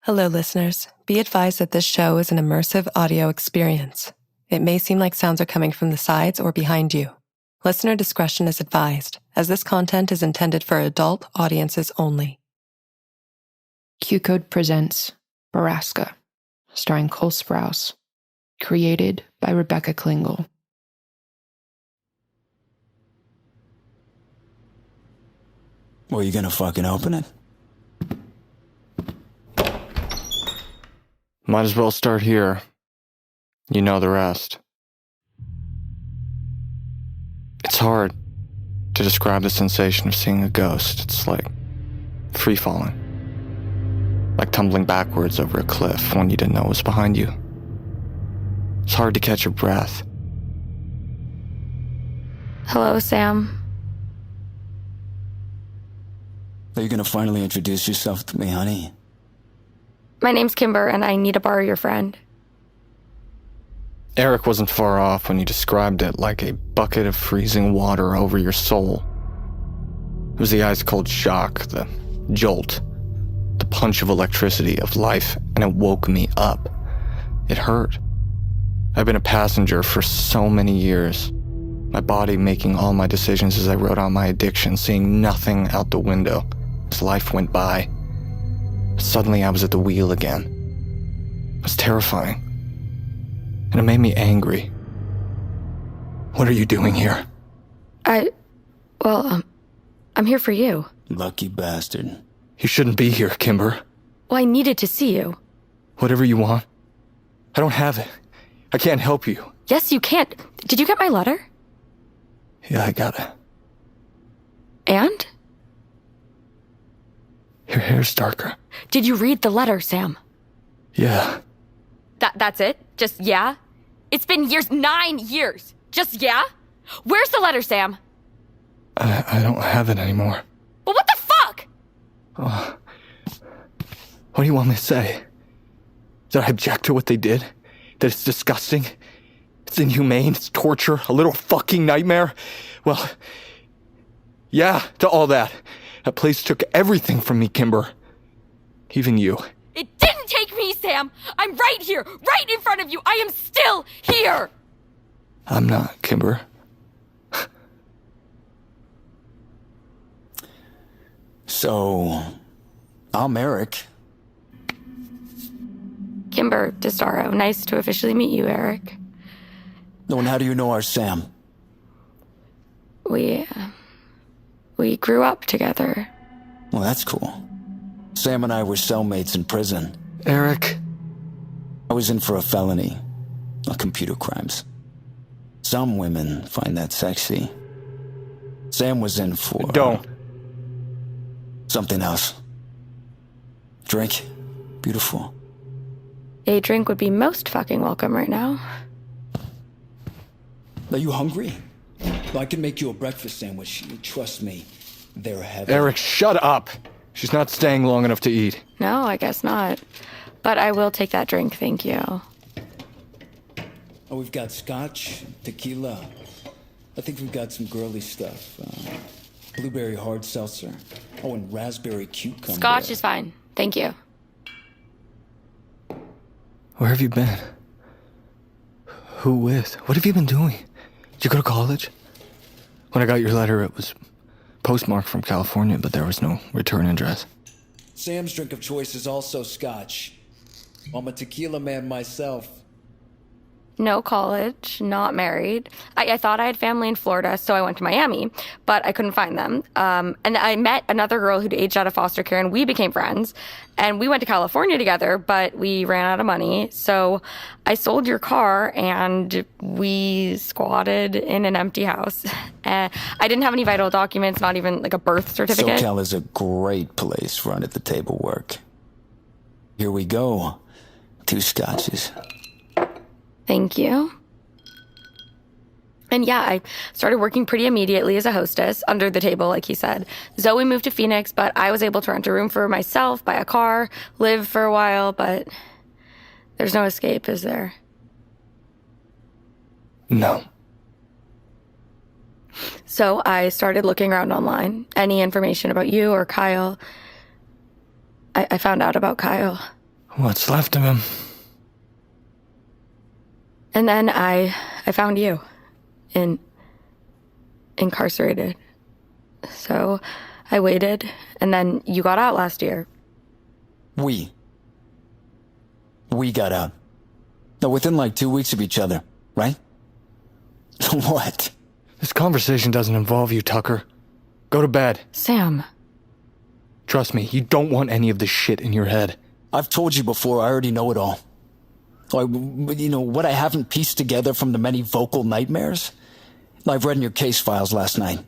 Hello, listeners. Be advised that this show is an immersive audio experience. It may seem like sounds are coming from the sides or behind you. Listener discretion is advised, as this content is intended for adult audiences only. Q-Code presents Borrasca, starring Cole Sprouse, created by Rebecca Klingel. Well, you gonna fucking open it? Might as well start here. You know the rest. It's hard to describe the sensation of seeing a ghost. It's like free-falling. Like tumbling backwards over a cliff when you didn't know was behind you. It's hard to catch your breath. Hello, Sam. Are you gonna finally introduce yourself to me, honey? My name's Kimber, and I need to borrow your friend. Eric wasn't far off when you described it like a bucket of freezing water over your soul. It was the ice-cold shock, the jolt, the punch of electricity, of life, and it woke me up. It hurt. I've been a passenger for so many years, my body making all my decisions as I wrote on my addiction, seeing nothing out the window as life went by. Suddenly I was at the wheel again. It was terrifying. And it made me angry. What are you doing here? I'm here for you. Lucky bastard. You shouldn't be here, Kimber. Well, I needed to see you. Whatever you want. I don't have it. I can't help you. Yes, you can't. Did you get my letter? Yeah, I got it. And? Your hair's darker. Did you read the letter, Sam? Yeah. That's it? Just yeah? It's been years, 9 years. Just yeah? Where's the letter, Sam? I don't have it anymore. Well, what the fuck? What do you want me to say? That I object to what they did? That it's disgusting? It's inhumane? It's torture? A little fucking nightmare? Well, yeah, to all that. That place took everything from me, Kimber. Even you. It didn't take me, Sam. I'm right here, right in front of you. I am still here. I'm not, Kimber. So, I'm Eric. Kimber DeStaro. Nice to officially meet you, Eric. No, and how do you know our Sam? We grew up together. Well, that's cool. Sam and I were cellmates in prison. Eric. I was in for a felony. Computer crimes. Some women find that sexy. Sam was in for... Don't. Something else. Drink. Beautiful. A drink would be most fucking welcome right now. Are you hungry? I can make you a breakfast sandwich. Trust me, they're heavy. Eric, shut up. She's not staying long enough to eat. No, I guess not. But I will take that drink, thank you. Oh, we've got scotch, tequila. I think we've got some girly stuff. Blueberry hard seltzer. Oh, and raspberry cucumber. Scotch is fine, thank you. Where have you been? Who with? What have you been doing? Did you go to college? When I got your letter, it was postmarked from California, but there was no return address. Sam's drink of choice is also scotch. I'm a tequila man myself. No college, not married. I thought I had family in Florida, so I went to Miami, but I couldn't find them. And I met another girl who'd aged out of foster care, and we became friends. And we went to California together, but we ran out of money. So I sold your car, and we squatted in an empty house. I didn't have any vital documents, not even like a birth certificate. SoCal is a great place for under-the-table work. Here we go. 2 scotches. Thank you. And yeah, I started working pretty immediately as a hostess, under the table, like he said. Zoe moved to Phoenix, but I was able to rent a room for myself, buy a car, live for a while, but there's no escape, is there? No. So I started looking around online. Any information about you or Kyle? I found out about Kyle. What's left of him. And then I found you. Incarcerated. So I waited, and then you got out last year. We got out. No, within like 2 weeks of each other, right? What? This conversation doesn't involve you, Tucker. Go to bed. Sam. Trust me, you don't want any of this shit in your head. I've told you before, I already know it all. What I haven't pieced together from the many vocal nightmares? I've read in your case files last night.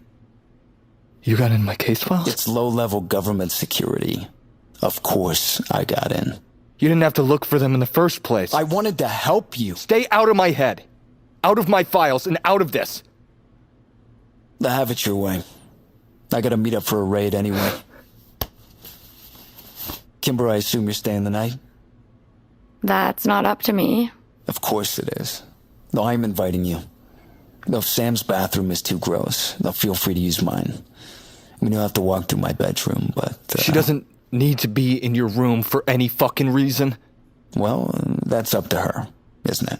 You got in my case files? It's low-level government security. Of course I got in. You didn't have to look for them in the first place. I wanted to help you. Stay out of my head. Out of my files and out of this. Have it your way. I gotta meet up for a raid anyway. Kimber, I assume you're staying the night? That's not up to me. Of course it is. No, I'm inviting you. No, if Sam's bathroom is too gross, no, feel free to use mine. I mean, you'll have to walk through my bedroom, but... She doesn't need to be in your room for any fucking reason. Well, that's up to her, isn't it?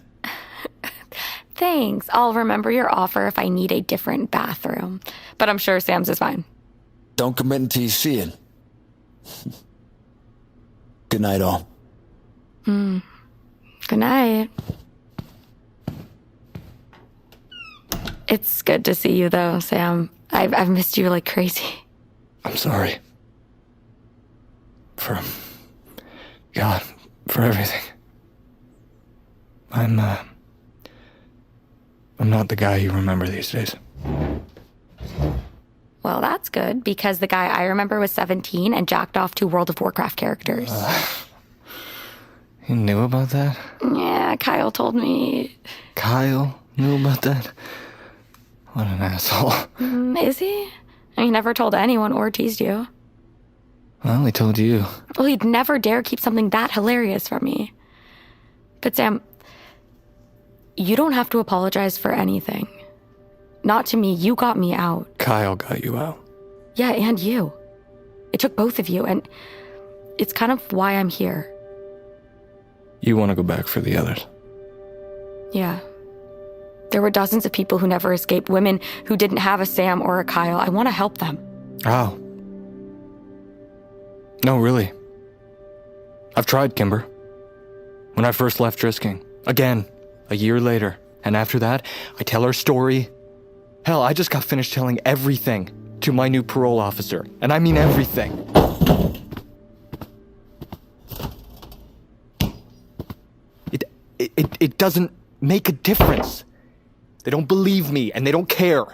Thanks. I'll remember your offer if I need a different bathroom. But I'm sure Sam's is fine. Don't commit until you see it. Good night, all. Good night. It's good to see you, though, Sam. I've missed you like crazy. I'm sorry. For everything. I'm not the guy you remember these days. Well, that's good, because the guy I remember was 17 and jacked off to World of Warcraft characters. You knew about that? Yeah, Kyle told me. Kyle knew about that? What an asshole. Is he? He never told anyone or teased you. Well, he told you. Well, he'd never dare keep something that hilarious from me. But Sam, you don't have to apologize for anything. Not to me, you got me out. Kyle got you out. Yeah, and you. It took both of you, and it's kind of why I'm here. You want to go back for the others? Yeah. There were dozens of people who never escaped, women who didn't have a Sam or a Kyle. I want to help them. How? No, really. I've tried, Kimber. When I first left Drisking. Again, a year later. And after that, I tell her story. Hell, I just got finished telling everything to my new parole officer. And I mean everything. It doesn't make a difference. They don't believe me, and they don't care.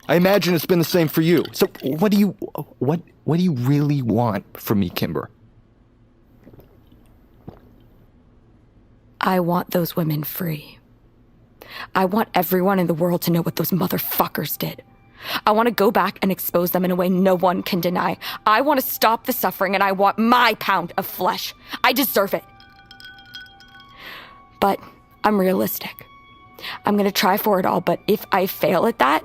I imagine it's been the same for you. So what do you really want from me, Kimber? I want those women free. I want everyone in the world to know what those motherfuckers did. I want to go back and expose them in a way no one can deny. I want to stop the suffering, and I want my pound of flesh. I deserve it. But I'm realistic. I'm going to try for it all, but if I fail at that,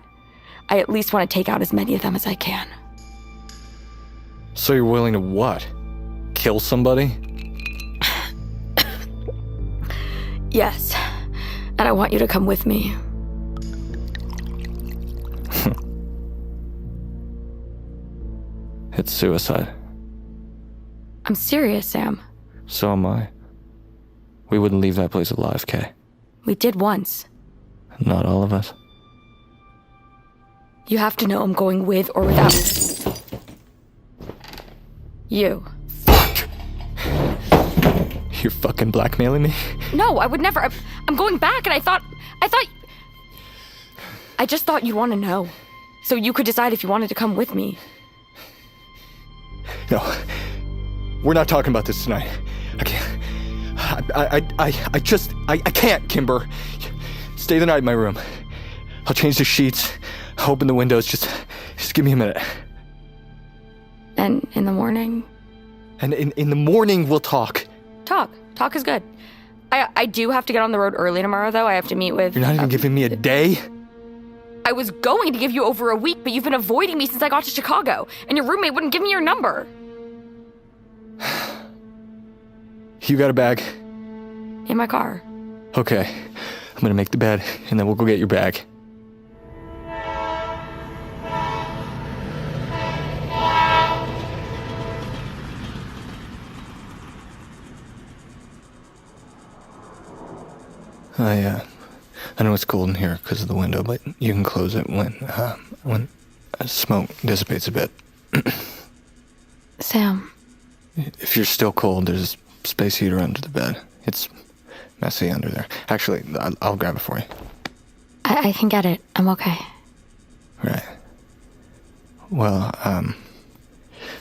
I at least want to take out as many of them as I can. So you're willing to what? Kill somebody? Yes. And I want you to come with me. It's suicide. I'm serious, Sam. So am I. We wouldn't leave that place alive, Kay. We did once. Not all of us. You have to know I'm going with or without you. Fuck! You're fucking blackmailing me? No, I would never. I'm going back, and I thought. I just thought you'd want to know. So you could decide if you wanted to come with me. No. We're not talking about this tonight. I can't. I can't, Kimber. Stay the night in my room. I'll change the sheets, open the windows, just give me a minute. And in the morning? And in the morning, we'll talk. Talk is good. I do have to get on the road early tomorrow, though. I have to meet with... You're not even giving me a day? I was going to give you over a week, but you've been avoiding me since I got to Chicago, and your roommate wouldn't give me your number. You got a bag? In my car. Okay. I'm gonna make the bed, and then we'll go get your bag. I know it's cold in here because of the window, but you can close it when smoke dissipates a bit. Sam. If you're still cold, there's a space heater under the bed. It's messy under there. Actually, I'll grab it for you. I can get it. I'm okay. Right. Well,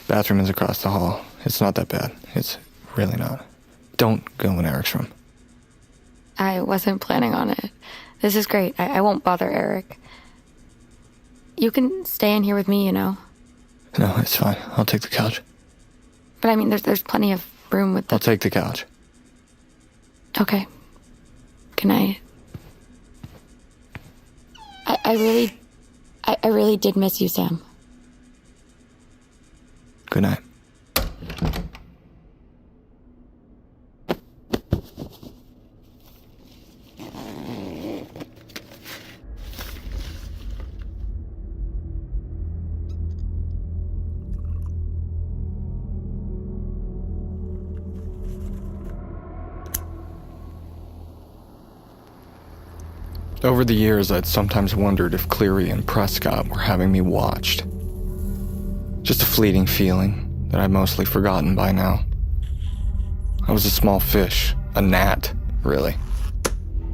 bathroom is across the hall. It's not that bad. It's really not. Don't go in Eric's room. I wasn't planning on it. This is great. I won't bother Eric. You can stay in here with me, you know. No, it's fine. I'll take the couch. But I mean, there's plenty of room with the... I'll take the couch. Okay. Good night. I really did miss you, Sam. Good night. Over the years, I'd sometimes wondered if Cleary and Prescott were having me watched. Just a fleeting feeling that I'd mostly forgotten by now. I was a small fish, a gnat, really.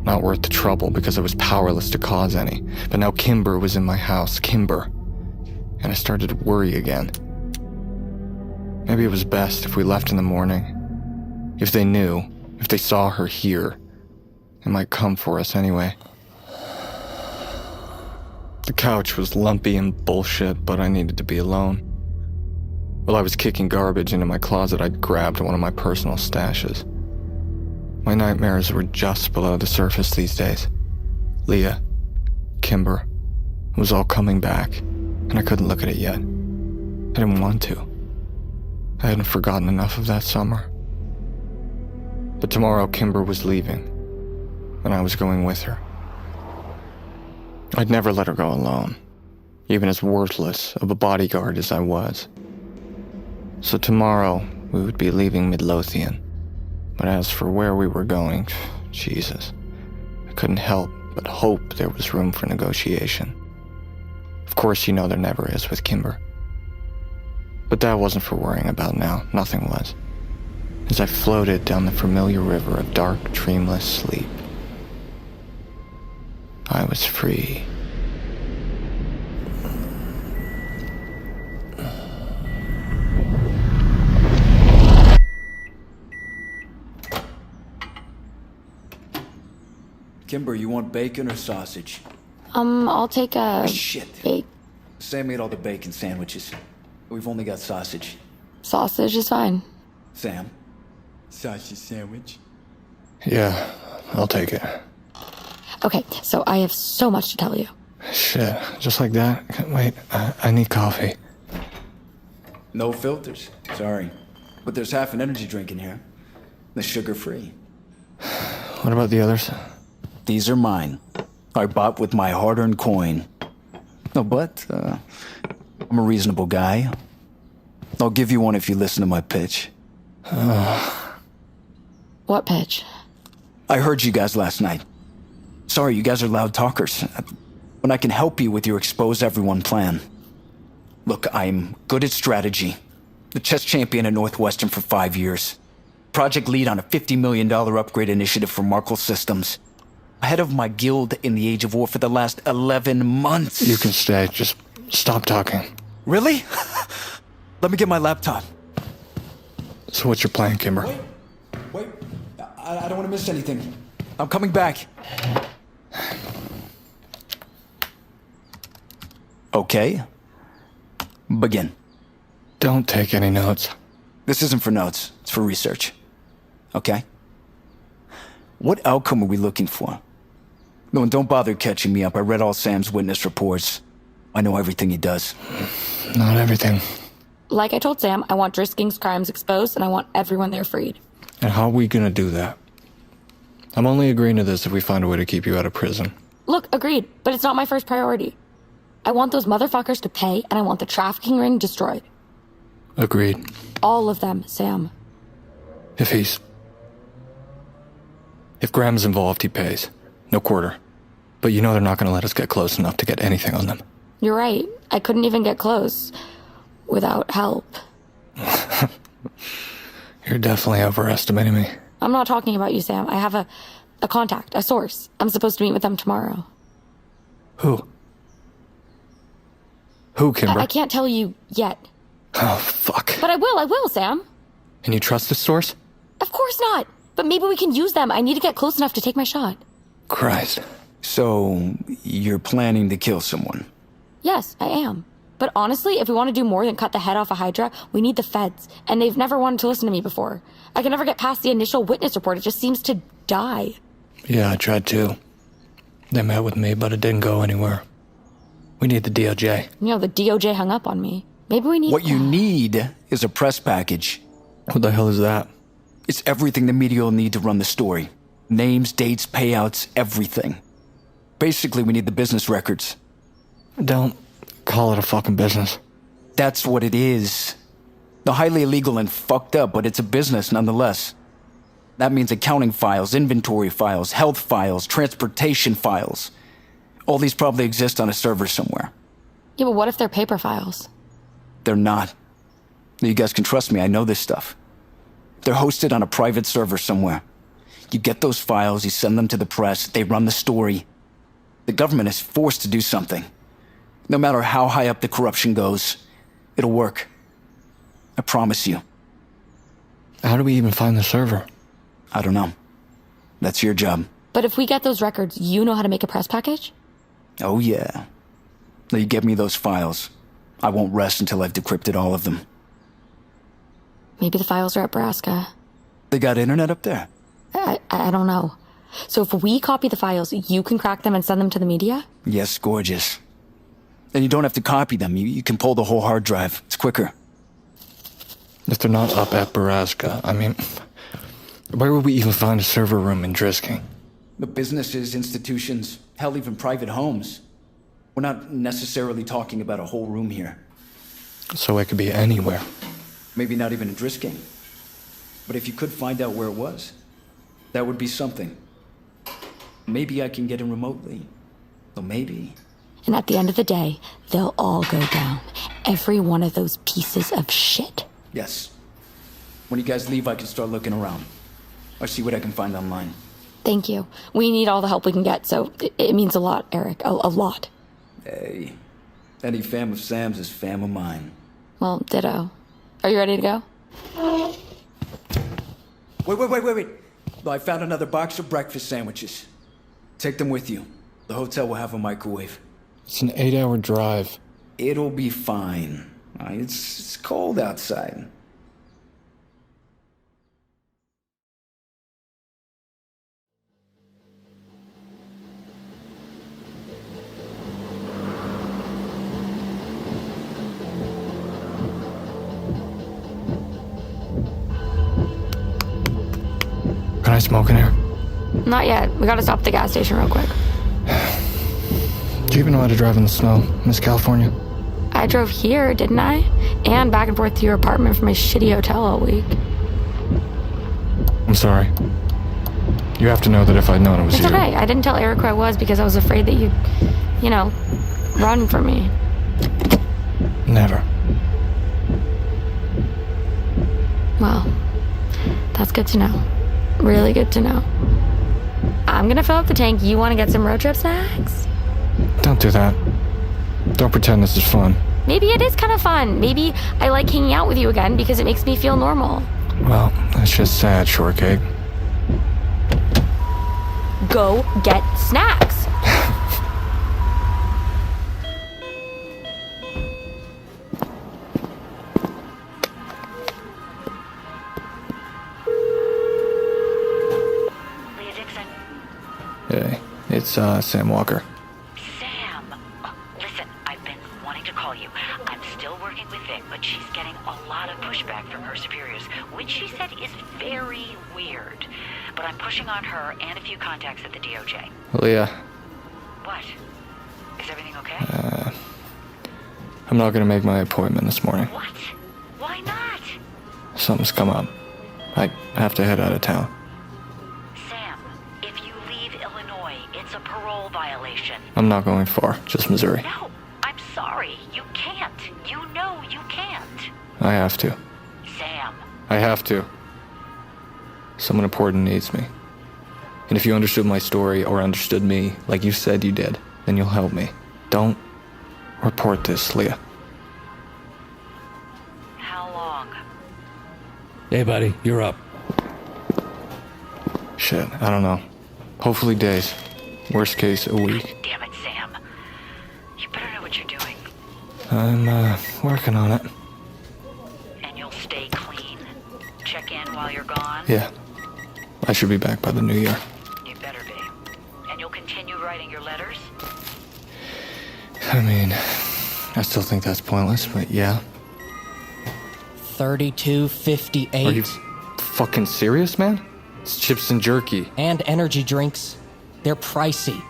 Not worth the trouble because I was powerless to cause any. But now Kimber was in my house, Kimber. And I started to worry again. Maybe it was best if we left in the morning. If they knew, if they saw her here, it might come for us anyway. The couch was lumpy and bullshit, but I needed to be alone. While I was kicking garbage into my closet, I'd grabbed one of my personal stashes. My nightmares were just below the surface these days. Leah, Kimber, it was all coming back, and I couldn't look at it yet. I didn't want to. I hadn't forgotten enough of that summer. But tomorrow Kimber was leaving, and I was going with her. I'd never let her go alone, even as worthless of a bodyguard as I was. So tomorrow, we would be leaving Midlothian. But as for where we were going, Jesus, I couldn't help but hope there was room for negotiation. Of course, you know there never is with Kimber. But that wasn't for worrying about now, nothing was. As I floated down the familiar river of dark, dreamless sleep, I was free. Kimber, you want bacon or sausage? I'll take a... Shit. Sam made all the bacon sandwiches. We've only got sausage. Sausage is fine. Sam? Sausage sandwich? Yeah, I'll take it. Okay, so I have so much to tell you. Shit, just like that? Wait, I need coffee. No filters. Sorry. But there's half an energy drink in here. The sugar-free. What about the others? These are mine. I bought with my hard-earned coin. No, but, I'm a reasonable guy. I'll give you one if you listen to my pitch. What pitch? I heard you guys last night. Sorry, you guys are loud talkers. When I can help you with your expose everyone plan. Look, I'm good at strategy. The chess champion at Northwestern for 5 years. Project lead on a $50 million upgrade initiative for Markle Systems. Head of my guild in the Age of War for the last 11 months. You can stay, just stop talking. Really? Let me get my laptop. So what's your plan, Kimber? Wait. I don't want to miss anything. I'm coming back. Okay. Begin. Don't take any notes. This isn't for notes. It's for research. Okay? What outcome are we looking for? No, and don't bother catching me up. I read all Sam's witness reports. I know everything he does. Not everything. Like I told Sam, I want Drisking's crimes exposed and I want everyone there freed. And how are we gonna do that? I'm only agreeing to this if we find a way to keep you out of prison. Look, agreed, but it's not my first priority. I want those motherfuckers to pay, and I want the trafficking ring destroyed. Agreed. All of them, Sam. If Graham's involved, he pays. No quarter. But you know they're not gonna let us get close enough to get anything on them. You're right. I couldn't even get close without help. You're definitely overestimating me. I'm not talking about you, Sam. I have a contact, a source. I'm supposed to meet with them tomorrow. Who? Who, Kimber? I can't tell you yet. Oh, fuck. But I will, Sam. And you trust this source? Of course not. But maybe we can use them. I need to get close enough to take my shot. Christ. So, you're planning to kill someone? Yes, I am. But honestly, if we want to do more than cut the head off a Hydra, we need the feds. And they've never wanted to listen to me before. I can never get past the initial witness report. It just seems to die. Yeah, I tried too. They met with me, but it didn't go anywhere. We need the DOJ. You know, the DOJ hung up on me. Maybe we need... What you need is a press package. What the hell is that? It's everything the media will need to run the story. Names, dates, payouts, everything. Basically, we need the business records. Don't call it a fucking business. That's what it is. They're highly illegal and fucked up, but it's a business nonetheless. That means accounting files, inventory files, health files, transportation files. All these probably exist on a server somewhere. Yeah, but what if they're paper files? They're not. You guys can trust me, I know this stuff. They're hosted on a private server somewhere. You get those files, you send them to the press, they run the story. The government is forced to do something. No matter how high up the corruption goes, it'll work. I promise you. How do we even find the server? I don't know. That's your job. But if we get those records, you know how to make a press package? Oh yeah. Now you get me those files. I won't rest until I've decrypted all of them. Maybe the files are at Borrasca. They got internet up there? I don't know. So if we copy the files, you can crack them and send them to the media? Yes, gorgeous. And you don't have to copy them. You can pull the whole hard drive. It's quicker. If they're not up at Borrasca, I mean, where would we even find a server room in Drisking? The businesses, institutions, hell, even private homes. We're not necessarily talking about a whole room here. So it could be anywhere. Maybe not even in Drisking. But if you could find out where it was, that would be something. Maybe I can get in remotely. Well, maybe. And at the end of the day, they'll all go down. Every one of those pieces of shit. Yes. When you guys leave, I can start looking around. Or see what I can find online. Thank you. We need all the help we can get, so it means a lot, Eric. A lot. Hey, any fam of Sam's is fam of mine. Well, ditto. Are you ready to go? Wait. I found another box of breakfast sandwiches. Take them with you. The hotel will have a microwave. It's an 8-hour drive. It'll be fine. It's cold outside. Can I smoke in here? Not yet. We gotta stop at the gas station real quick. Do you even know how to drive in the snow, Miss California? I drove here, didn't I? And back and forth to your apartment from my shitty hotel all week. I'm sorry. You have to know that if I'd known it was It's you... okay. I didn't tell Eric who I was because I was afraid that you'd, run from me. Never. Well, that's good to know. Really good to know. I'm gonna fill up the tank. You wanna get some road trip snacks? Don't do that. Don't pretend this is fun. Maybe it is kind of fun. Maybe I like hanging out with you again because it makes me feel normal. Well, that's just sad, shortcake. Go get snacks. Hey, it's Sam Walker. Sam! Listen, I've been wanting to call you. I'm still working with Vic, but she's getting a lot of pushback back from her superiors, which she said is very weird. But I'm pushing on her and a few contacts at the DOJ. Leah, What? Is everything okay? I'm not gonna make my appointment this morning. What? Why not? Something's come up. I have to head out of town. Sam, if you leave Illinois, it's a parole violation. I'm not going far, just Missouri. No, I'm sorry. You can't. You know you can't. I have to. Sam. I have to. Someone important needs me. And if you understood my story or understood me like you said you did, then you'll help me. Don't report this, Leah. How long? Hey, buddy, you're up. Shit, I don't know. Hopefully days. Worst case, a week. Damn it, Sam. You better know what you're doing. I'm, working on it. And you'll stay clean. Check in while you're gone. Yeah. I should be back by the new year. You better be. And you'll continue writing your letters? I mean, I still think that's pointless, but yeah. 32.58. Are you fucking serious, man? It's chips and jerky. And energy drinks. They're pricey.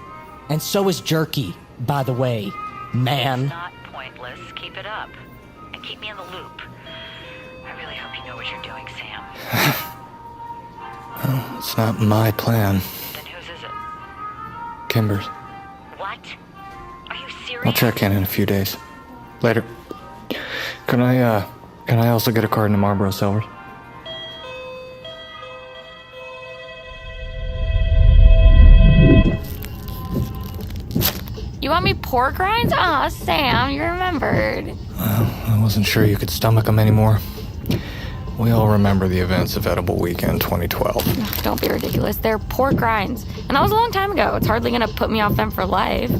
And so is jerky, by the way, man. It's not pointless. Keep it up. And keep me in the loop. I really hope you know what you're doing, Sam. Well, it's not my plan. Then whose is it? Kimber's. What? Are you serious? I'll check in a few days. Later. Can I also get a carton of Marlboro Silvers? You want me pork rinds? Aw, Sam, you remembered. Well, I wasn't sure you could stomach them anymore. We all remember the events of Edible Weekend 2012. Don't be ridiculous. They're pork rinds. And that was a long time ago. It's hardly gonna put me off them for life.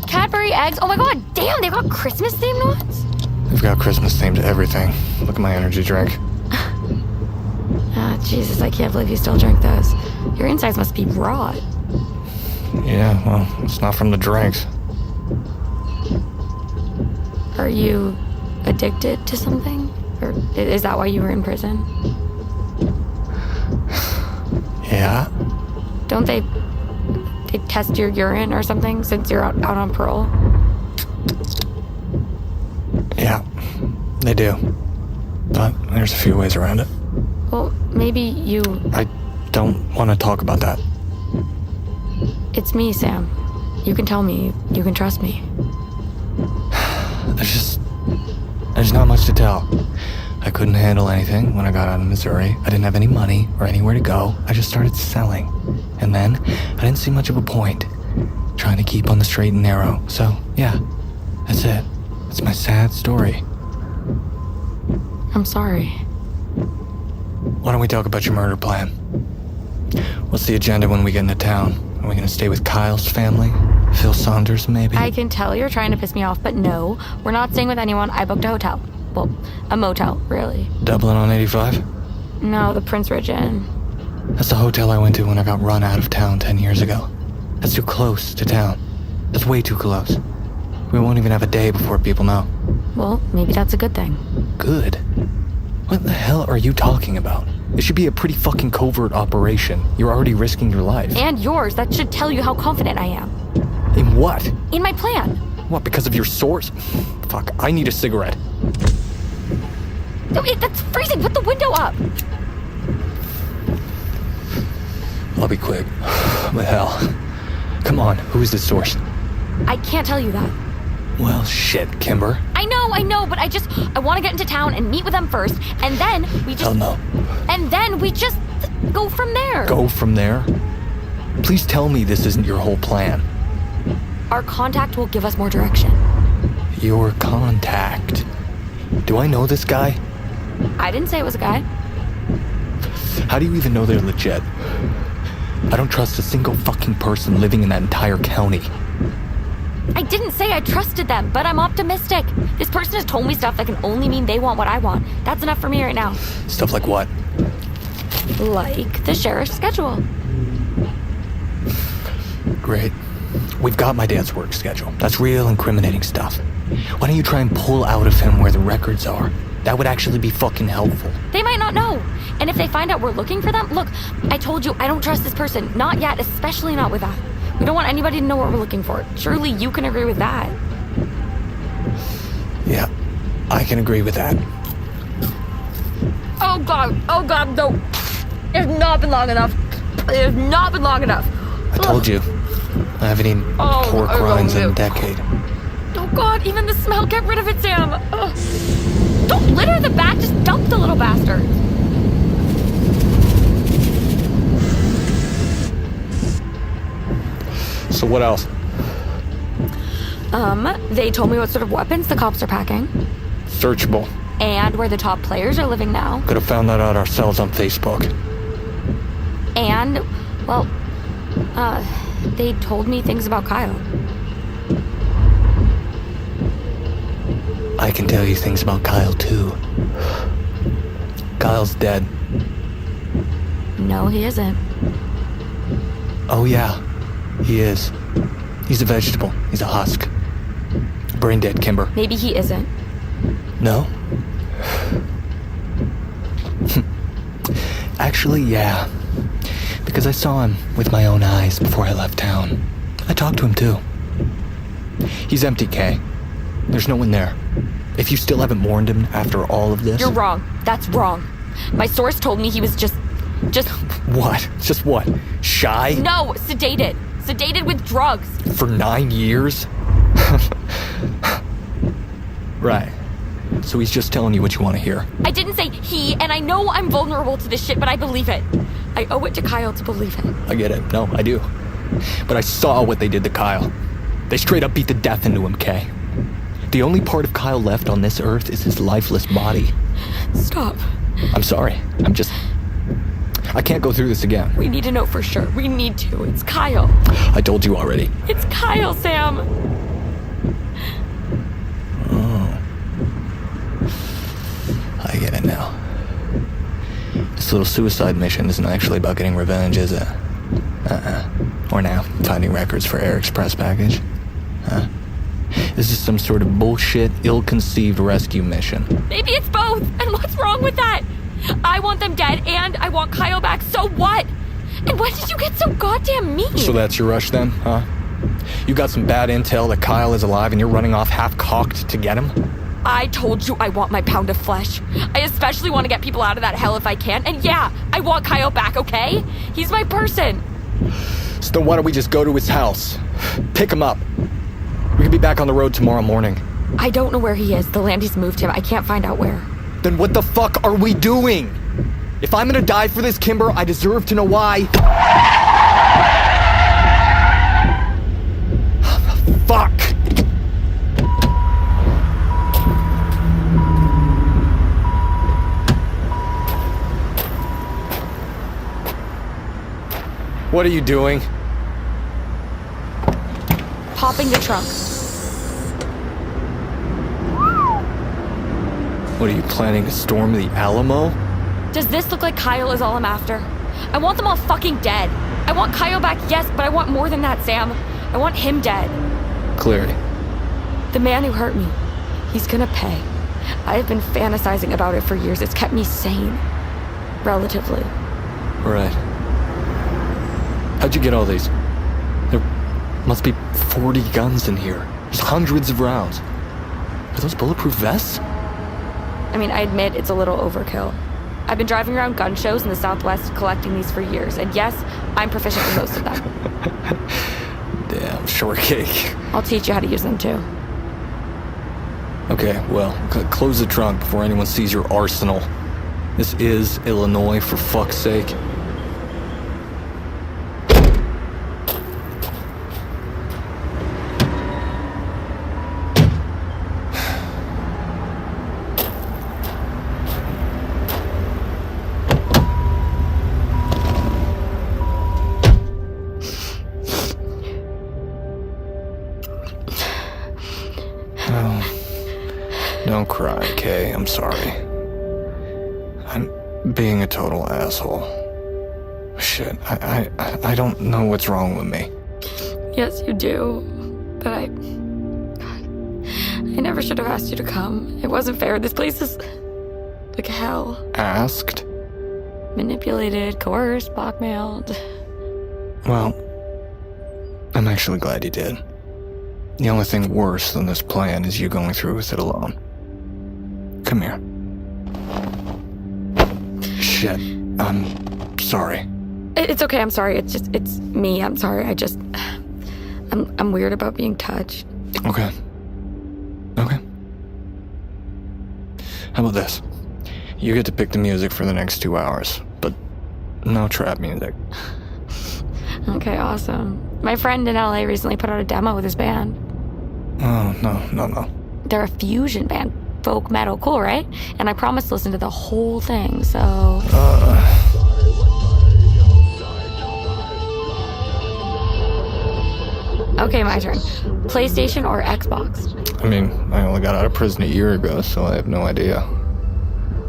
Cadbury eggs. Oh my god, damn, they've got Christmas themed ones? We've got Christmas themed everything. Look at my energy drink. Ah, Jesus, I can't believe you still drink those. Your insides must be raw. Yeah, well, it's not from the drinks. Are you addicted to something? Or is that why you were in prison? Yeah? Don't they test your urine or something since you're out on parole? Yeah, they do. But there's a few ways around it. Well, maybe you... I don't want to talk about that. It's me, Sam. You can tell me. You can trust me. There's not much to tell. I couldn't handle anything when I got out of Missouri. I didn't have any money or anywhere to go. I just started selling. And then I didn't see much of a point trying to keep on the straight and narrow. So, yeah, that's it. It's my sad story. I'm sorry. Why don't we talk about your murder plan? What's the agenda when we get into town? Are we gonna stay with Kyle's family? Phil Saunders, maybe? I can tell you're trying to piss me off, but no, we're not staying with anyone. I booked a hotel. Well, a motel, really. Dublin on 85? No, the Prince Ridge Inn. That's the hotel I went to when I got run out of town 10 years ago. That's too close to town. That's way too close. We won't even have a day before people know. Well, maybe that's a good thing. Good? What the hell are you talking about? It should be a pretty fucking covert operation. You're already risking your life. And yours. That should tell you how confident I am. In what? In my plan. What, because of your source? Fuck, I need a cigarette. No, that's freezing. Put the window up. I'll be quick. But hell. Come on, who is this source? I can't tell you that. Well, shit, Kimber. I know, but I want to get into town and meet with them first, and then we just... Hell no. And then we just go from there. Go from there? Please tell me this isn't your whole plan. Our contact will give us more direction. Your contact? Do I know this guy? I didn't say it was a guy. How do you even know they're legit? I don't trust a single fucking person living in that entire county. I didn't say I trusted them, but I'm optimistic. This person has told me stuff that can only mean they want what I want. That's enough for me right now. Stuff like what? Like the sheriff's schedule. Great. We've got my dad's work schedule. That's real incriminating stuff. Why don't you try and pull out of him where the records are? That would actually be fucking helpful. They might not know. And if they find out we're looking for them, look, I told you I don't trust this person. Not yet, especially not with that. We don't want anybody to know what we're looking for. Surely you can agree with that. Yeah, I can agree with that. Oh God, no. It's not been long enough. It has not been long enough. I told you. I haven't eaten pork rinds in a decade. Oh God, even the smell. Get rid of it, Sam. Ugh. Don't litter the bat. Just dump the little bastard. So what else? They told me what sort of weapons the cops are packing. Searchable. And where the top players are living now. Could have found that out ourselves on Facebook. And, well, they told me things about Kyle. I can tell you things about Kyle, too. Kyle's dead. No, he isn't. Oh, yeah. He is. He's a vegetable. He's a husk. Brain dead, Kimber. Maybe he isn't. No? Actually, yeah. Because I saw him with my own eyes before I left town. I talked to him, too. He's empty, Kay. There's no one there. If you still haven't warned him after all of this... You're wrong. That's wrong. My source told me he was just... What? Just what? Shy? No, sedated. Sedated with drugs. For 9 years? Right. So he's just telling you what you want to hear. I didn't say he, and I know I'm vulnerable to this shit, but I believe it. I owe it to Kyle to believe it. I get it. No, I do. But I saw what they did to Kyle. They straight up beat the death into him, Kay. The only part of Kyle left on this earth is his lifeless body. Stop. I'm sorry. I can't go through this again. We need to know for sure. We need to. It's Kyle. I told you already. It's Kyle, Sam. Oh. I get it now. This little suicide mission isn't actually about getting revenge, is it? Or now, finding records for Eric's press package. Huh? This is some sort of bullshit, ill-conceived rescue mission. Maybe it's both. And what's wrong with that? I want them dead, and I want Kyle back. So what? And when did you get so goddamn mean? So that's your rush then, huh? You got some bad intel that Kyle is alive and you're running off half-cocked to get him? I told you I want my pound of flesh. I especially want to get people out of that hell if I can. And yeah, I want Kyle back, okay? He's my person. So then why don't we just go to his house? Pick him up. We could be back on the road tomorrow morning. I don't know where he is. The Landys moved him. I can't find out where. Then what the fuck are we doing? If I'm gonna die for this, Kimber, I deserve to know why. Fuck! What are you doing? Popping the trunk. What, are you planning to storm the Alamo? Does this look like Kyle is all I'm after? I want them all fucking dead. I want Kyle back, yes, but I want more than that, Sam. I want him dead. Clearly. The man who hurt me, he's gonna pay. I have been fantasizing about it for years. It's kept me sane. Relatively. Right. How'd you get all these? There must be 40 guns in here. There's hundreds of rounds. Are those bulletproof vests? I mean, I admit it's a little overkill. I've been driving around gun shows in the Southwest collecting these for years, and yes, I'm proficient in most of them. Damn, shortcake. I'll teach you how to use them too. Okay, well, close the trunk before anyone sees your arsenal. This is Illinois, for fuck's sake. Don't cry, Kay. I'm sorry. I'm being a total asshole. Shit, I don't know what's wrong with me. Yes, you do. But I never should have asked you to come. It wasn't fair. This place is like hell. Asked? Manipulated, coerced, blackmailed. Well, I'm actually glad you did. The only thing worse than this plan is you going through with it alone. Come here. Shit. I'm sorry. It's okay, I'm sorry. It's me. I'm sorry. I'm weird about being touched. Okay. How about this? You get to pick the music for the next 2 hours, but no trap music. Okay, awesome. My friend in LA recently put out a demo with his band. Oh, no. They're a fusion band. Folk metal, cool, right? And I promised to listen to the whole thing, so... Okay, my turn. PlayStation or Xbox? I mean, I only got out of prison a year ago, so I have no idea.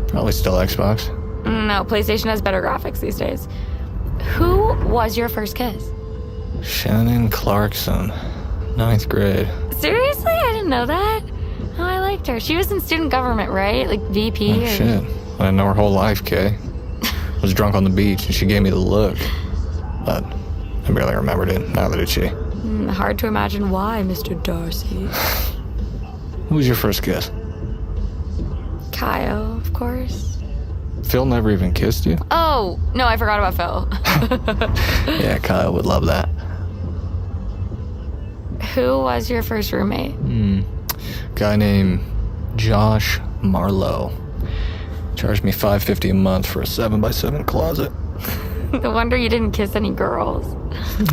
Probably still Xbox. No, PlayStation has better graphics these days. Who was your first kiss? Shannon Clarkson, 9th grade. Seriously? I didn't know that. Oh, I liked her. She was in student government, right? Like VP Oh, or... shit. I didn't know her whole life, Kay. I was drunk on the beach and she gave me the look. But I barely remembered it, neither did she. Hard to imagine why, Mr. Darcy. Who was your first kiss? Kyle, of course. Phil never even kissed you? Oh, no, I forgot about Phil. Yeah, Kyle would love that. Who was your first roommate? Guy named Josh Marlowe. Charged me $5.50 a month for a 7x7 closet. No wonder you didn't kiss any girls.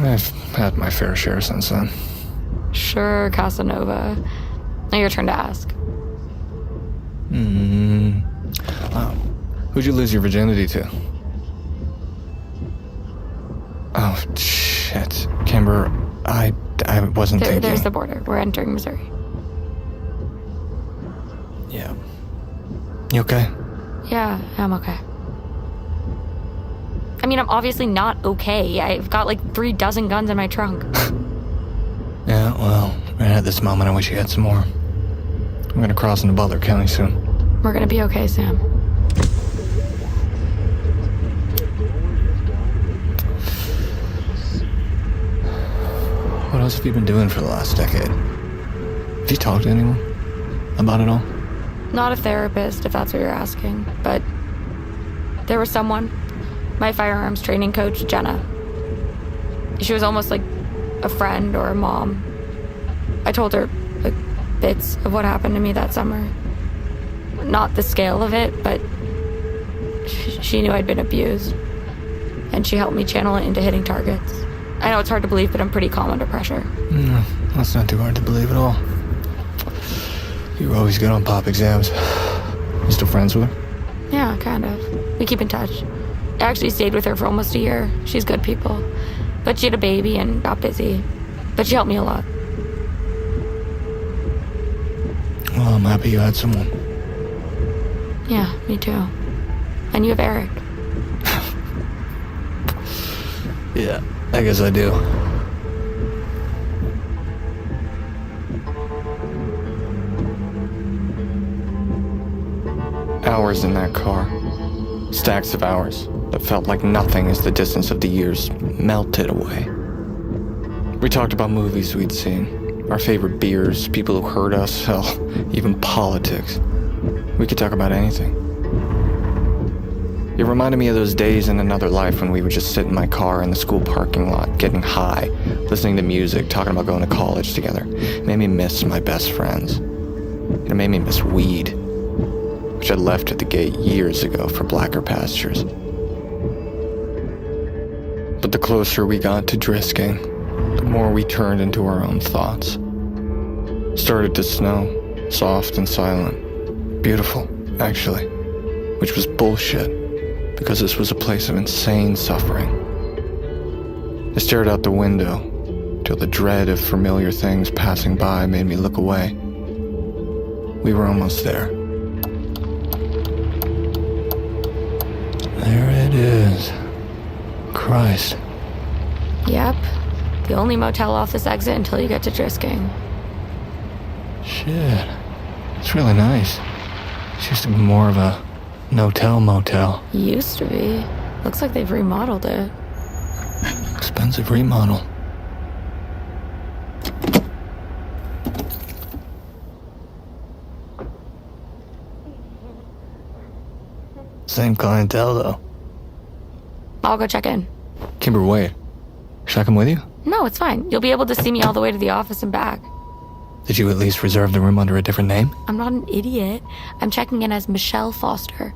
I've had my fair share since then. Sure, Casanova. Now your turn to ask. Who'd you lose your virginity to? Oh, shit. Kimber, I wasn't thinking. There's the border. We're entering Missouri. Yeah. You okay? Yeah, I'm okay. I mean, I'm obviously not okay. I've got like 3 dozen guns in my trunk. Yeah, well, right at this moment, I wish you had some more. I'm gonna cross into Butler County soon. We're gonna be okay, Sam. What else have you been doing for the last decade? Have you talked to anyone about it all? Not a therapist, if that's what you're asking, but there was someone. My firearms training coach, Jenna. She was almost like a friend or a mom. I told her like bits of what happened to me that summer. Not the scale of it, but she knew I'd been abused. And she helped me channel it into hitting targets. I know it's hard to believe, but I'm pretty calm under pressure. No, that's not too hard to believe at all. You were always good on pop exams. You still friends with her? Yeah, kind of. We keep in touch. I actually stayed with her for almost a year. She's good people. But she had a baby and got busy. But she helped me a lot. Well, I'm happy you had someone. Yeah, me too. And you have Eric. Yeah, I guess I do. Hours in that car. Stacks of hours that felt like nothing as the distance of the years melted away. We talked about movies we'd seen, our favorite beers, people who hurt us, hell, even politics. We could talk about anything. It reminded me of those days in another life when we would just sit in my car in the school parking lot, getting high, listening to music, talking about going to college together. It made me miss my best friends. It made me miss weed, which I'd left at the gate years ago for blacker pastures. But the closer we got to Drisking, the more we turned into our own thoughts. It started to snow, soft and silent. Beautiful, actually, which was bullshit, because this was a place of insane suffering. I stared out the window till the dread of familiar things passing by made me look away. We were almost there. There it is. Christ. Yep. The only motel off this exit until you get to Drisking. Shit. It's really nice. She used to be more of a No-tell motel. Used to be. Looks like they've remodeled it. Expensive remodel. Same clientele, though. I'll go check in. Kimber, wait. Should I come with you? No, it's fine. You'll be able to see me all the way to the office and back. Did you at least reserve the room under a different name? I'm not an idiot. I'm checking in as Michelle Foster.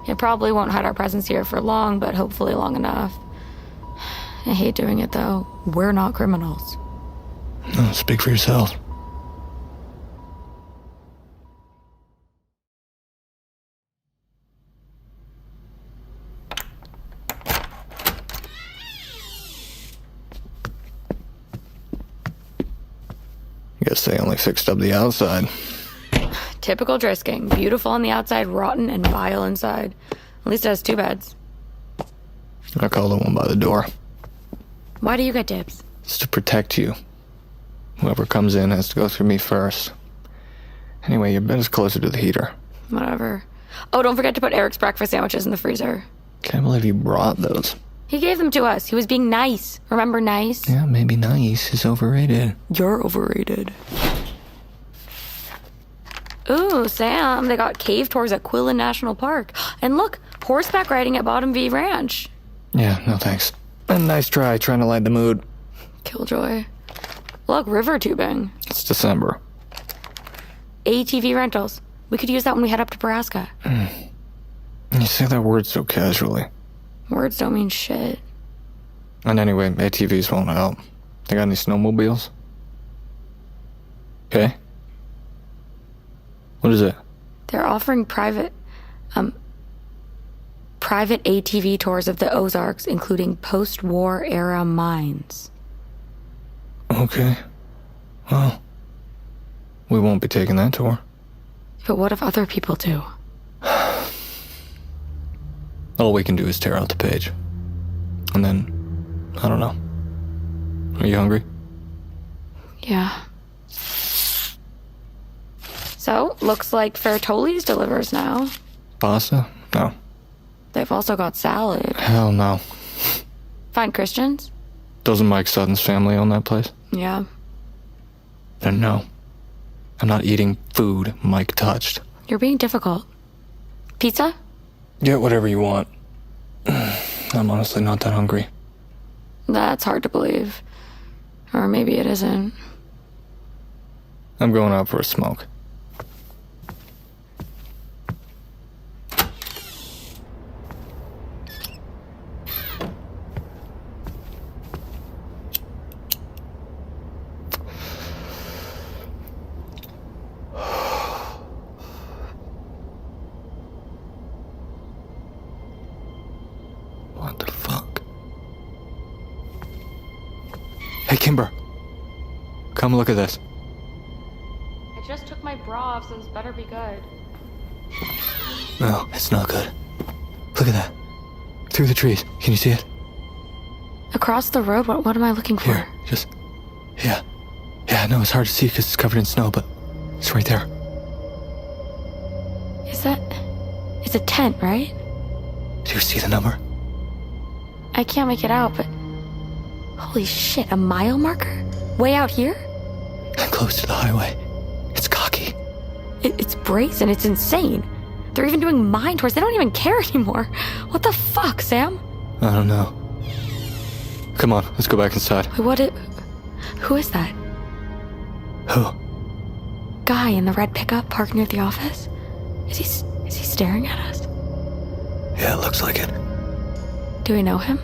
It probably won't hide our presence here for long, but hopefully long enough. I hate doing it, though. We're not criminals. No, speak for yourself. Guess they only fixed up the outside. Typical Drisking. Beautiful on the outside, rotten and vile inside. At least it has 2 beds. I call the one by the door. Why do you get dibs? It's to protect you. Whoever comes in has to go through me first. Anyway, your bed is closer to the heater. Whatever. Oh, don't forget to put Eric's breakfast sandwiches in the freezer. Can't believe you brought those. He gave them to us. He was being nice. Remember nice? Yeah, maybe nice is overrated. You're overrated. Ooh, Sam, they got cave tours at Quillen National Park. And look, horseback riding at Bottom V Ranch. Yeah, no thanks. And nice try trying to light the mood. Killjoy. Look, river tubing. It's December. ATV rentals. We could use that when we head up to Borrasca. You say that word so casually. Words don't mean shit. And anyway, ATVs won't help. They got any snowmobiles? Okay. What is it? They're offering private ATV tours of the Ozarks, including post-war era mines. Okay. Well, we won't be taking that tour. But what if other people do? All we can do is tear out the page. And then, I don't know. Are you hungry? Yeah. So, looks like Fertoli's delivers now. Pasta? No. They've also got salad. Hell no. Fine Christians? Doesn't Mike Sutton's family own that place? Yeah. Then no. I'm not eating food Mike touched. You're being difficult. Pizza? Get whatever you want. I'm honestly not that hungry. That's hard to believe. Or maybe it isn't. I'm going out for a smoke. What the fuck? Hey, Kimber. Come look at this. I just took my bra off, so this better be good. No, it's not good. Look at that. Through the trees. Can you see it? Across the road? What am I looking for? Here, just... Yeah. Yeah, I know it's hard to see because it's covered in snow, but it's right there. Is that... It's a tent, right? Do you see the number? I can't make it out, but... Holy shit, a mile marker? Way out here? And close to the highway. It's cocky. It's brazen, it's insane. They're even doing mine tours. They don't even care anymore. What the fuck, Sam? I don't know. Come on, let's go back inside. Who is that? Who? Guy in the red pickup parked near the office? Is he staring at us? Yeah, it looks like it. Do we know him?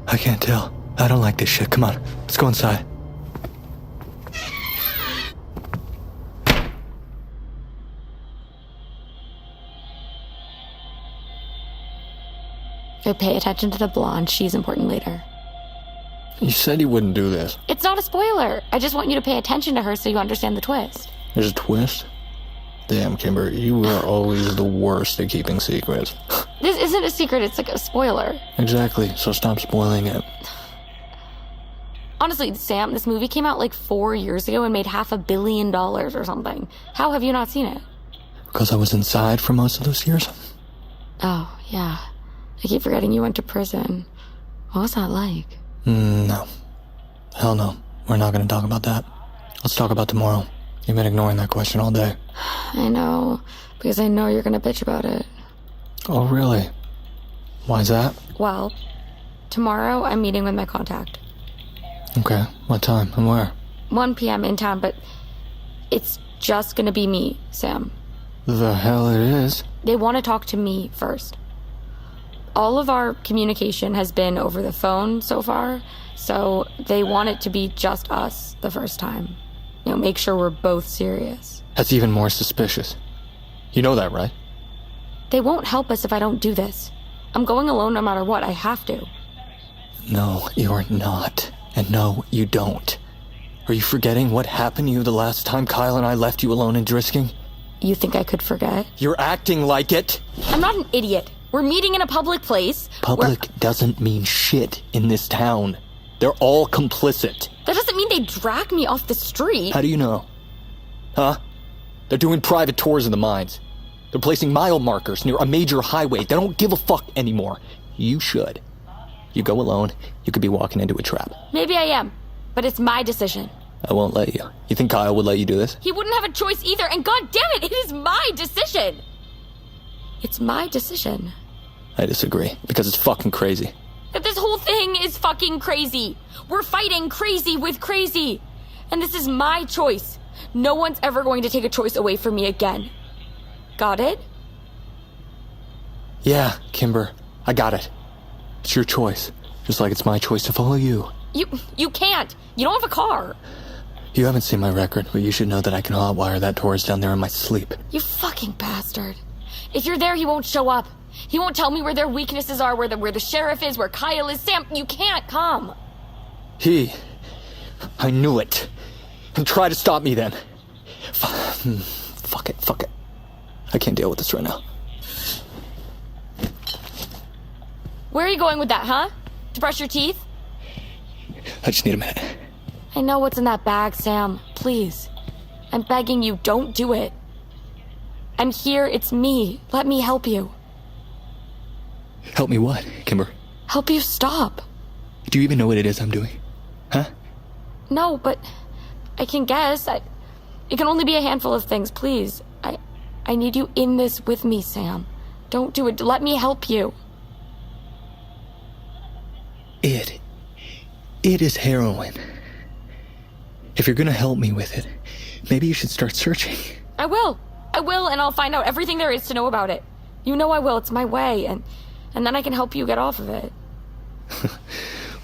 I can't tell. I don't like this shit. Come on, let's go inside. Pay attention to the blonde. She's important later. You said you wouldn't do this. It's not a spoiler. I just want you to pay attention to her so you understand the twist. There's a twist? Damn, Kimber, you are always the worst at keeping secrets. This isn't a secret. It's like a spoiler. Exactly, so stop spoiling it. Honestly, Sam, this movie came out like 4 years ago and made $500 million or something. How have you not seen it? Because I was inside for most of those years? Oh, yeah. I keep forgetting you went to prison. What was that like? No. Hell no. We're not gonna talk about that. Let's talk about tomorrow. You've been ignoring that question all day. I know, because I know you're gonna bitch about it. Oh, really? Why's that? Well, tomorrow I'm meeting with my contact. Okay. What time and where? 1 p.m. in town, but it's just gonna be me, Sam. The hell it is. They want to talk to me first. All of our communication has been over the phone so far, so they want it to be just us the first time. Make sure we're both serious. That's even more suspicious. You know that, right? They won't help us if I don't do this. I'm going alone no matter what. I have to. No, you're not. And no, you don't. Are you forgetting what happened to you the last time Kyle and I left you alone in Drisking? You think I could forget? You're acting like it. I'm not an idiot. We're meeting in a public place. Public doesn't mean shit in this town. They're all complicit. That doesn't mean they drag me off the street. How do you know? Huh? They're doing private tours of the mines. They're placing mile markers near a major highway. They don't give a fuck anymore. You should. You go alone, you could be walking into a trap. Maybe I am, but it's my decision. I won't let you. You think Kyle would let you do this? He wouldn't have a choice either, and god damn it is my decision! It's my decision. I disagree, because it's fucking crazy. That this whole thing is fucking crazy. We're fighting crazy with crazy. And this is my choice. No one's ever going to take a choice away from me again. Got it? Yeah, Kimber, I got it. It's your choice, just like it's my choice to follow you. You can't. You don't have a car. You haven't seen my record, but you should know that I can hotwire that tourist down there in my sleep. You fucking bastard. If you're there, he won't show up. He won't tell me where their weaknesses are, where the sheriff is, where Kyle is. Sam, you can't come. I knew it. And try to stop me then. Fuck it. I can't deal with this right now. Where are you going with that, huh? To brush your teeth? I just need a minute. I know what's in that bag, Sam. Please. I'm begging you, don't do it. I'm here, it's me. Let me help you. Help me what, Kimber? Help you stop. Do you even know what it is I'm doing? Huh? No, but I can guess. It can only be a handful of things, please. I need you in this with me, Sam. Don't do it. Let me help you. It is heroin. If you're gonna help me with it, maybe you should start searching. I will, and I'll find out everything there is to know about it. You know I will. It's my way, and then I can help you get off of it.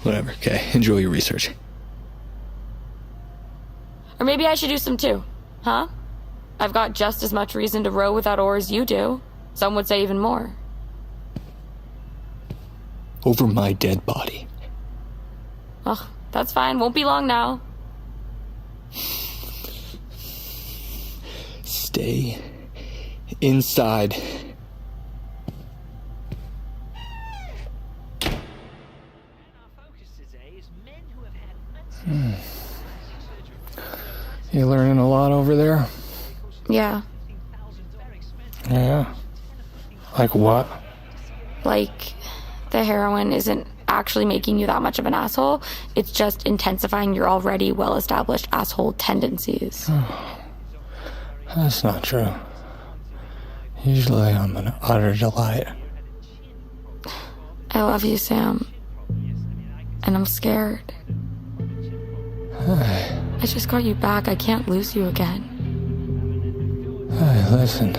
Whatever, okay. Enjoy your research. Or maybe I should do some too, huh? I've got just as much reason to row without oars you do. Some would say even more. Over my dead body. Oh, that's fine. Won't be long now. Stay inside. You learning a lot over there? Yeah. Yeah? Like what? Like, the heroin isn't actually making you that much of an asshole. It's just intensifying your already well-established asshole tendencies. That's not true. Usually I'm an utter delight. I love you, Sam. And I'm scared. Hey. I just got you back. I can't lose you again. Hey, listen.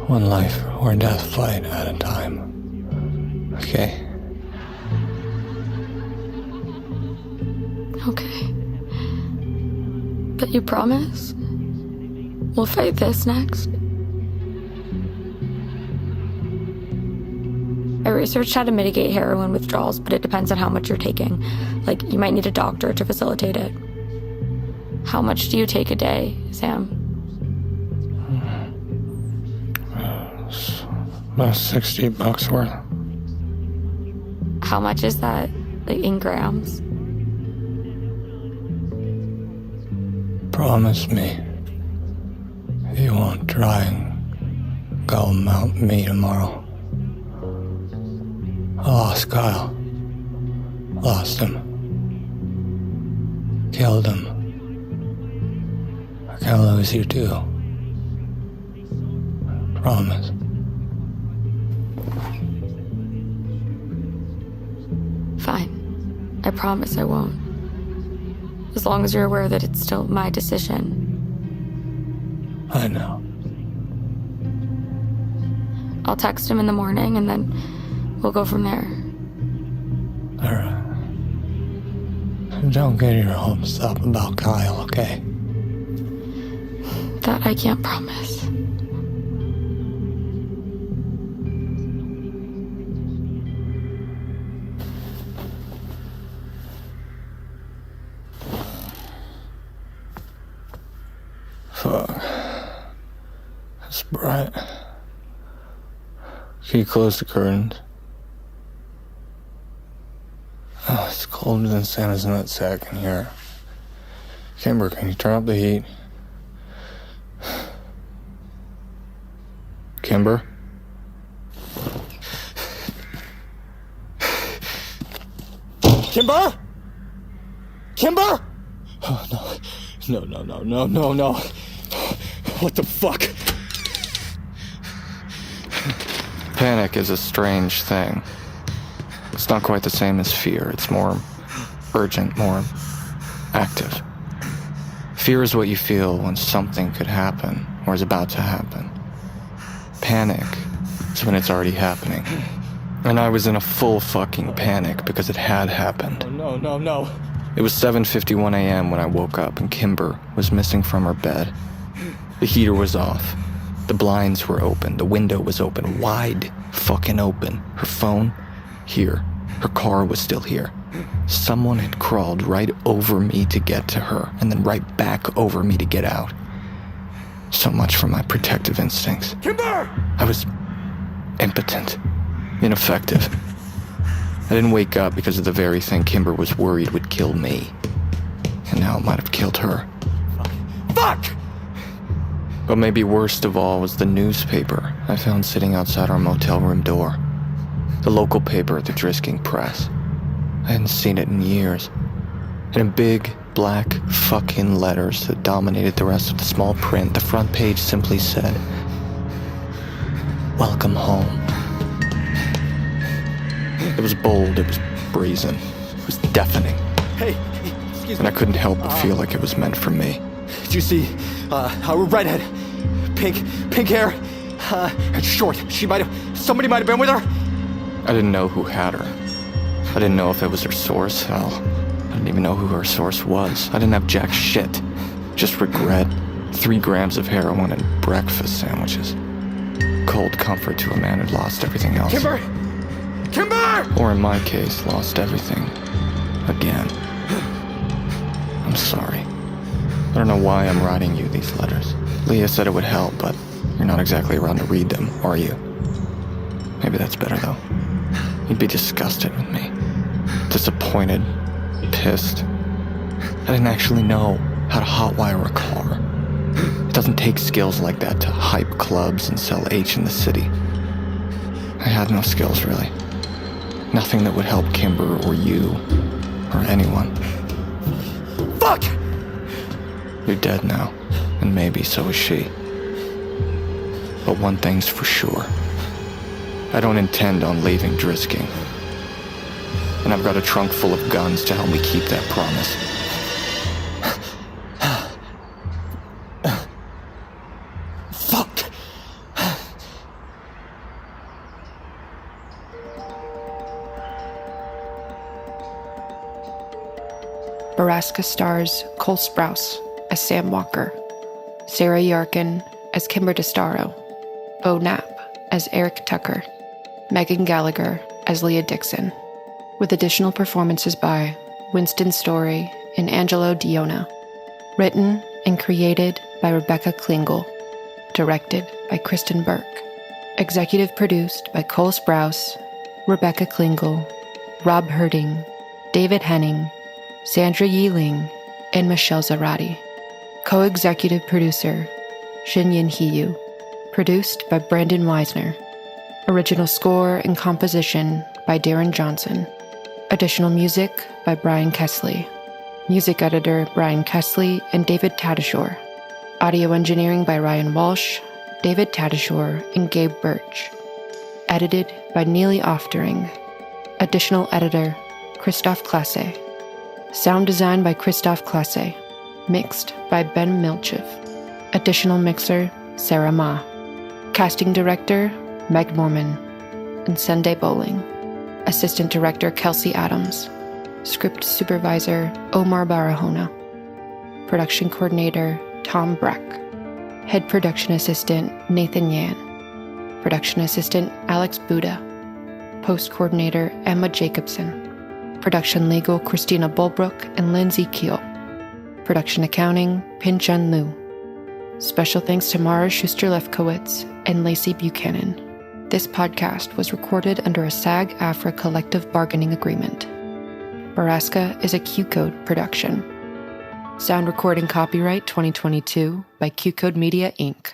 One life or death flight at a time. Okay? Okay. But you promise? We'll fight this next? I researched how to mitigate heroin withdrawals, but it depends on how much you're taking. Like, you might need a doctor to facilitate it. How much do you take a day, Sam? About $60 worth. How much is that, like, in grams? Promise me you won't try and Go mount me tomorrow. I lost Kyle. Lost him. Killed him. I can't lose you too. Promise. Fine. I promise I won't. As long as you're aware that it's still my decision. I know. I'll text him in the morning and then we'll go from there. Alright. Don't get your hopes up about Kyle, okay? That I can't promise. Fuck. It's bright. Can you close the curtains? Oh, it's colder than Santa's nutsack in here. Kimber, can you turn up the heat? Kimber? Kimber? Kimber? Oh, no. No. What the fuck? Panic is a strange thing. It's not quite the same as fear. It's more urgent, more active. Fear is what you feel when something could happen or is about to happen. Panic is when it's already happening. And I was in a full fucking panic because it had happened. No. It was 7:51 a.m. when I woke up and Kimber was missing from her bed. The heater was off. The blinds were open. The window was open. Wide fucking open. Her phone, here. Her car was still here. Someone had crawled right over me to get to her, and then right back over me to get out. So much for my protective instincts. Kimber! I was impotent. Ineffective. I didn't wake up because of the very thing Kimber was worried would kill me. And now it might have killed her. Fuck! But maybe worst of all was the newspaper I found sitting outside our motel room door. The local paper at the Drisking Press. I hadn't seen it in years. And in big, black, fucking letters that dominated the rest of the small print, the front page simply said, "Welcome home." It was bold, it was brazen, it was deafening. Hey, excuse me. And I couldn't help but feel like it was meant for me. Did you see, a redhead, pink hair, and short. Somebody might have been with her. I didn't know who had her. I didn't know if it was her source. Hell, I didn't even know who her source was. I didn't have jack shit. Just regret, 3 grams of heroin and breakfast sandwiches. Cold comfort to a man who'd lost everything else. Kimber! Or in my case, lost everything. Again. I'm sorry. I don't know why I'm writing you these letters. Leah said it would help, but you're not exactly around to read them, are you? Maybe that's better, though. You'd be disgusted with me. Disappointed. Pissed. I didn't actually know how to hotwire a car. It doesn't take skills like that to hype clubs and sell H in the city. I had no skills, really. Nothing that would help Kimber or you or anyone. Fuck! You're dead now, and maybe so is she. But one thing's for sure. I don't intend on leaving Drisking. And I've got a trunk full of guns to help me keep that promise. Fuck! Borrasca stars Cole Sprouse as Sam Walker, Sarah Yarkin as Kimber DeStaro, Bo Knapp as Eric Tucker, Megan Gallagher as Leah Dixon, with additional performances by Winston Story and Angelo Diona. Written and created by Rebecca Klingel. Directed by Kristen Burke. Executive produced by Cole Sprouse, Rebecca Klingel, Rob Herding, David Henning, Sandra Yiling, and Michelle Zarati. Co-executive producer, Shinyin Hiyu. Produced by Brandon Weisner. Original score and composition by Darren Johnson. Additional music by Brian Kesley. Music editor Brian Kesley and David Tadashore. Audio engineering by Ryan Walsh, David Tadashore, and Gabe Birch. Edited by Neely Oftering. Additional editor Christoph Klasse. Sound design by Christoph Klasse. Mixed by Ben Milchev. Additional mixer Sarah Ma. Casting director Meg Morman and Sunday Bowling. Assistant director Kelsey Adams. Script supervisor Omar Barahona. Production coordinator Tom Breck. Head production assistant Nathan Yan. Production assistant Alex Buda. Post coordinator Emma Jacobson. Production legal Christina Bulbrook and Lindsay Keel. Production accounting Pin Chun Liu. Special thanks to Mara Schuster-Lefkowitz and Lacey Buchanan. This podcast was recorded under a SAG-AFTRA collective bargaining agreement. Borrasca is a Q-Code production. Sound recording copyright 2022 by Q-Code Media, Inc.